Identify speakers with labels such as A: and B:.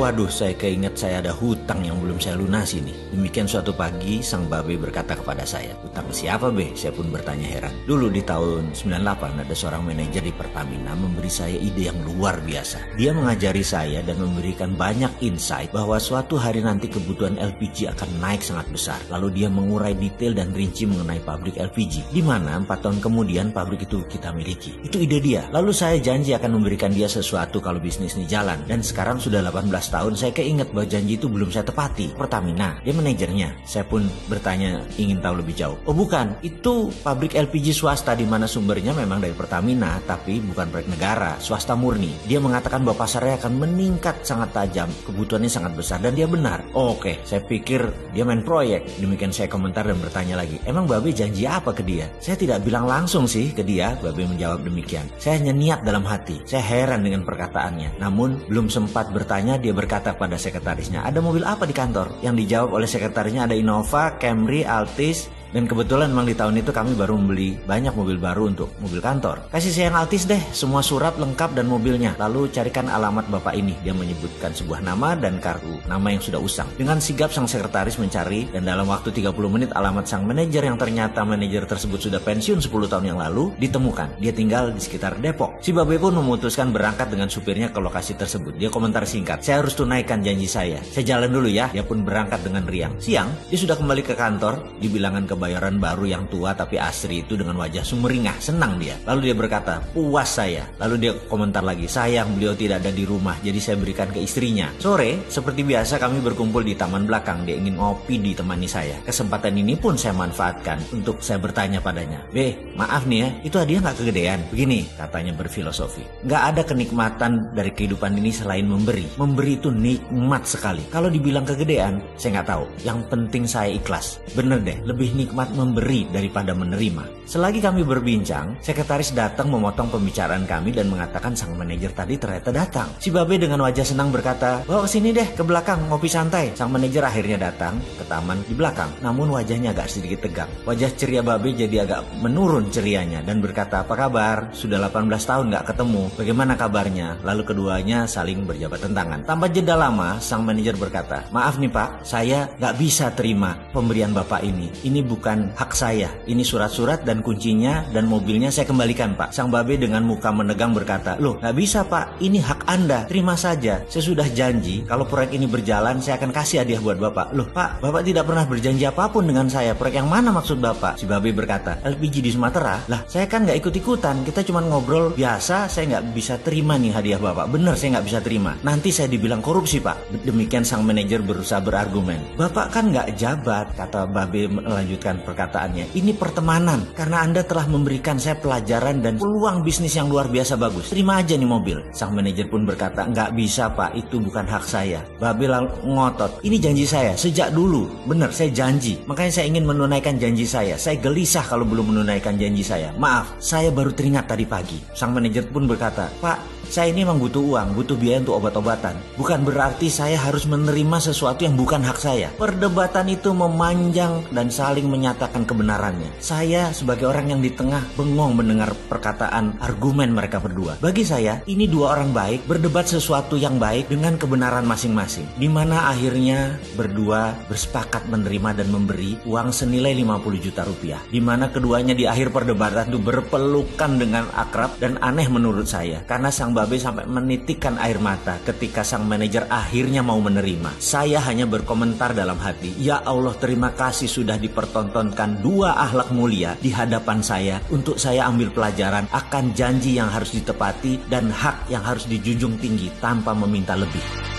A: Waduh, saya keinget saya ada hutang yang belum saya lunasi nih. Demikian suatu pagi, sang babe berkata kepada saya, "Hutang siapa, Be?" Saya pun bertanya heran. Dulu di tahun 98 ada seorang manajer di Pertamina memberi saya ide yang luar biasa. Dia mengajari saya dan memberikan banyak insight bahwa suatu hari nanti kebutuhan LPG akan naik sangat besar. Lalu dia mengurai detail dan rinci mengenai pabrik LPG, di mana 4 tahun kemudian pabrik itu kita miliki. Itu ide dia. Lalu saya janji akan memberikan dia sesuatu kalau bisnis ini jalan. Dan sekarang sudah 18 tahun saya keinget bahwa janji itu belum saya tepati. Pertamina, dia manajernya. Saya pun bertanya ingin tahu lebih jauh. Oh bukan, itu pabrik LPG swasta di mana sumbernya memang dari Pertamina, tapi bukan proyek negara, swasta murni. Dia mengatakan bahwa pasarnya akan meningkat sangat tajam, kebutuhannya sangat besar, dan dia benar. Oh, oke, saya pikir dia main proyek. Demikian saya komentar dan bertanya lagi, emang Babe janji apa ke dia? Saya tidak bilang langsung sih ke dia. Babe menjawab demikian. Saya hanya niat dalam hati. Saya heran dengan perkataannya. Namun belum sempat bertanya, dia berkata pada sekretarisnya, "Ada mobil apa di kantor?" Yang dijawab oleh sekretarisnya, "Ada Innova, Camry, Altis." Dan kebetulan memang di tahun itu kami baru membeli banyak mobil baru untuk mobil kantor. "Kasih saya yang Altis deh, semua surat lengkap dan mobilnya. Lalu carikan alamat bapak ini." Dia menyebutkan sebuah nama dan kartu nama yang sudah usang. Dengan sigap sang sekretaris mencari, dan dalam waktu 30 menit alamat sang manajer yang ternyata manajer tersebut sudah pensiun 10 tahun yang lalu ditemukan. Dia tinggal di sekitar Depok. Si Babe pun memutuskan berangkat dengan supirnya ke lokasi tersebut. Dia komentar singkat, "Saya harus tunaikan janji saya. Saya jalan dulu ya." Dia pun berangkat dengan riang. Siang, dia sudah kembali ke kantor di bilangan kebayaran baru yang tua tapi asri itu dengan wajah sumringah. Senang dia. Lalu dia berkata, "Puas saya." Lalu dia komentar lagi, "Sayang beliau tidak ada di rumah, jadi saya berikan ke istrinya." Sore, seperti biasa kami berkumpul di taman belakang. Dia ingin ngopi ditemani saya. Kesempatan ini pun saya manfaatkan untuk saya bertanya padanya, "Be, maaf nih ya, itu hadiah nggak kegedean?" Begini, katanya berfilosofi, "Nggak ada kenikmatan dari kehidupan ini selain memberi. Memberi itu nikmat sekali. Kalau dibilang kegedean, saya nggak tahu. Yang penting saya ikhlas." Bener deh, lebih nikmat memberi daripada menerima. Selagi kami berbincang, sekretaris datang memotong pembicaraan kami dan mengatakan sang manajer tadi ternyata datang. Si Babe dengan wajah senang berkata, "Bawa kesini deh ke belakang ngopi santai." Sang manajer akhirnya datang ke taman di belakang. Namun wajahnya agak sedikit tegang. Wajah ceria Babe jadi agak menurun cerianya dan berkata, "Apa kabar? Sudah 18 tahun gak ketemu. Bagaimana kabarnya?" Lalu keduanya saling berjabatan tangan. Tanpa jeda lama, sang manajer berkata, "Maaf nih Pak, saya gak bisa terima pemberian Bapak ini. Ini bukan hak saya. Ini surat-surat dan kuncinya dan mobilnya saya kembalikan Pak." Sang Babe dengan muka menegang berkata, "Loh gak bisa Pak, ini hak Anda. Terima saja. Saya sudah janji kalau proyek ini berjalan saya akan kasih hadiah buat Bapak." "Loh Pak, Bapak tidak pernah berjanji apapun dengan saya. Proyek yang mana maksud Bapak?" Si Babe berkata, "LPG di Sumatera." "Lah saya kan gak ikut-ikutan. Kita cuma ngobrol biasa. Saya gak bisa terima nih hadiah Bapak. Bener saya gak bisa terima. Nanti saya dibilang korupsi Pak." Demikian sang manajer berusaha berargumen. "Bapak kan gak jabat," kata Babe melanjutkan perkataannya. "Ini pertemanan. Karena Anda telah memberikan saya pelajaran dan peluang bisnis yang luar biasa bagus. Terima aja nih mobil." Sang manajer pun berkata, "Nggak bisa Pak, itu bukan hak saya." Babe lalu ngotot, "Ini janji saya sejak dulu. Bener, saya janji. Makanya saya ingin menunaikan janji saya. Saya gelisah kalau belum menunaikan janji saya. Maaf, saya baru teringat tadi pagi." Sang manajer pun berkata, "Pak, saya ini memang butuh uang, butuh biaya untuk obat-obatan. Bukan berarti saya harus menerima sesuatu yang bukan hak saya." Perdebatan itu memanjang dan saling menyatakan kebenarannya. Saya sebagai orang yang di tengah bengong mendengar perkataan argumen mereka berdua. Bagi saya, ini dua orang baik berdebat sesuatu yang baik dengan kebenaran masing-masing. Di mana akhirnya berdua bersepakat menerima dan memberi uang senilai 50 juta rupiah. Di mana keduanya di akhir perdebatan itu berpelukan dengan akrab dan aneh menurut saya. Karena sang Babe sampai menitikkan air mata ketika sang manajer akhirnya mau menerima. Saya hanya berkomentar dalam hati, "Ya Allah, terima kasih sudah dipertontonkan dua akhlak mulia di hadapan saya untuk saya ambil pelajaran akan janji yang harus ditepati dan hak yang harus dijunjung tinggi tanpa meminta lebih."